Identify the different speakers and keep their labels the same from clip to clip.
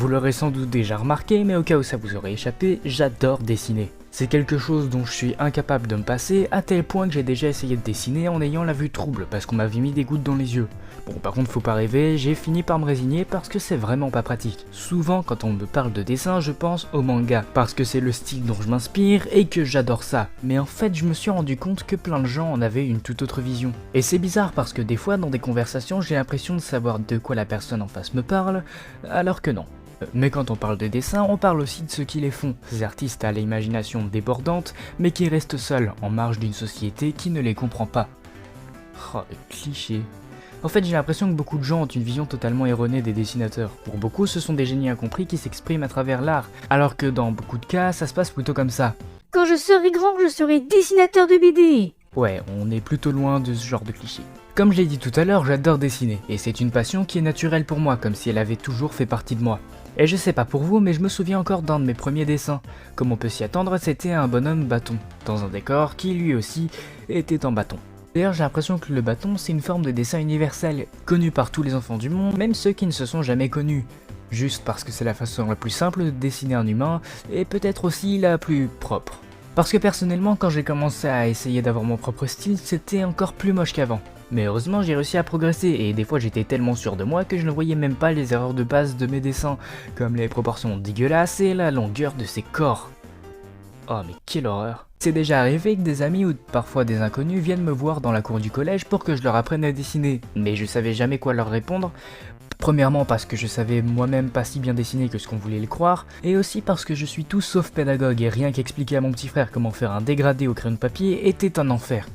Speaker 1: Vous l'aurez sans doute déjà remarqué, mais au cas où ça vous aurait échappé, j'adore dessiner. C'est quelque chose dont je suis incapable de me passer, à tel point que j'ai déjà essayé de dessiner en ayant la vue trouble, parce qu'on m'avait mis des gouttes dans les yeux. Bon, par contre, faut pas rêver, j'ai fini par me résigner parce que c'est vraiment pas pratique. Souvent, quand on me parle de dessin, je pense au manga, parce que c'est le style dont je m'inspire et que j'adore ça. Mais en fait, je me suis rendu compte que plein de gens en avaient une toute autre vision. Et c'est bizarre parce que des fois, dans des conversations, j'ai l'impression de savoir de quoi la personne en face me parle, alors que non. Mais quand on parle de dessin, on parle aussi de ceux qui les font, ces artistes à l'imagination débordante, mais qui restent seuls, en marge d'une société qui ne les comprend pas. Oh, le cliché. En fait, j'ai l'impression que beaucoup de gens ont une vision totalement erronée des dessinateurs. Pour beaucoup, ce sont des génies incompris qui s'expriment à travers l'art, alors que dans beaucoup de cas, ça se passe plutôt comme ça.
Speaker 2: Quand je serai grand, je serai dessinateur de BD.
Speaker 1: Ouais, on est plutôt loin de ce genre de cliché. Comme je l'ai dit tout à l'heure, j'adore dessiner, et c'est une passion qui est naturelle pour moi, comme si elle avait toujours fait partie de moi. Et je sais pas pour vous, mais je me souviens encore d'un de mes premiers dessins. Comme on peut s'y attendre, c'était un bonhomme bâton, dans un décor qui lui aussi était en bâton. D'ailleurs, j'ai l'impression que le bâton, c'est une forme de dessin universel, connu par tous les enfants du monde, même ceux qui ne se sont jamais connus. Juste parce que c'est la façon la plus simple de dessiner un humain, et peut-être aussi la plus propre. Parce que personnellement, quand j'ai commencé à essayer d'avoir mon propre style, c'était encore plus moche qu'avant. Mais heureusement, j'ai réussi à progresser, et des fois j'étais tellement sûr de moi que je ne voyais même pas les erreurs de base de mes dessins, comme les proportions dégueulasses et la longueur de ses corps. Oh mais quelle horreur. C'est déjà arrivé que des amis ou parfois des inconnus viennent me voir dans la cour du collège pour que je leur apprenne à dessiner, mais je savais jamais quoi leur répondre. Premièrement parce que je savais moi-même pas si bien dessiner que ce qu'on voulait le croire, et aussi parce que je suis tout sauf pédagogue et rien qu'expliquer à mon petit frère comment faire un dégradé au crayon de papier était un enfer.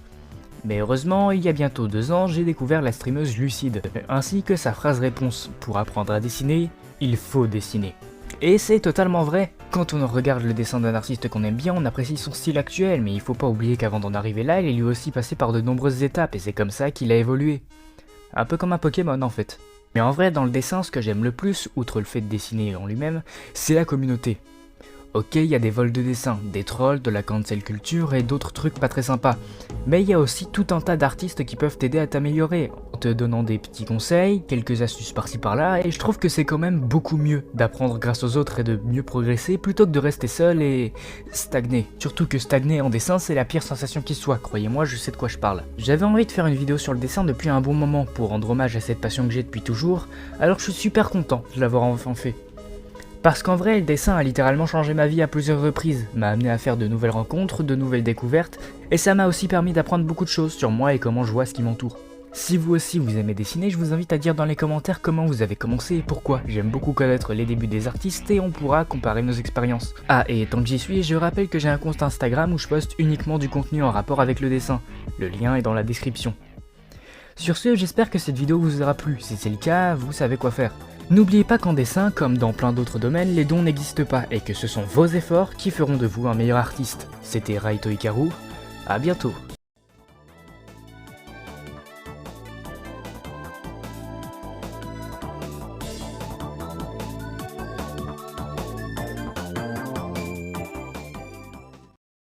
Speaker 1: Mais heureusement, il y a bientôt 2 ans, j'ai découvert la streameuse Lucide, ainsi que sa phrase réponse: pour apprendre à dessiner, il faut dessiner. Et c'est totalement vrai. Quand on regarde le dessin d'un artiste qu'on aime bien, on apprécie son style actuel, mais il faut pas oublier qu'avant d'en arriver là, il est lui aussi passé par de nombreuses étapes, et c'est comme ça qu'il a évolué. Un peu comme un Pokémon en fait. Mais en vrai, dans le dessin, ce que j'aime le plus, outre le fait de dessiner en lui-même, c'est la communauté. Ok, il y a des vols de dessin, des trolls, de la cancel culture et d'autres trucs pas très sympas. Mais il y a aussi tout un tas d'artistes qui peuvent t'aider à t'améliorer, en te donnant des petits conseils, quelques astuces par-ci par-là, et je trouve que c'est quand même beaucoup mieux d'apprendre grâce aux autres et de mieux progresser plutôt que de rester seul et stagner. Surtout que stagner en dessin, c'est la pire sensation qui soit, croyez-moi, je sais de quoi je parle. J'avais envie de faire une vidéo sur le dessin depuis un bon moment pour rendre hommage à cette passion que j'ai depuis toujours, alors je suis super content de l'avoir enfin fait. Parce qu'en vrai, le dessin a littéralement changé ma vie à plusieurs reprises, m'a amené à faire de nouvelles rencontres, de nouvelles découvertes, et ça m'a aussi permis d'apprendre beaucoup de choses sur moi et comment je vois ce qui m'entoure. Si vous aussi vous aimez dessiner, je vous invite à dire dans les commentaires comment vous avez commencé et pourquoi. J'aime beaucoup connaître les débuts des artistes et on pourra comparer nos expériences. Ah, et tant que j'y suis, je rappelle que j'ai un compte Instagram où je poste uniquement du contenu en rapport avec le dessin. Le lien est dans la description. Sur ce, j'espère que cette vidéo vous aura plu. Si c'est le cas, vous savez quoi faire. N'oubliez pas qu'en dessin, comme dans plein d'autres domaines, les dons n'existent pas et que ce sont vos efforts qui feront de vous un meilleur artiste. C'était Raito Hikaru, à bientôt.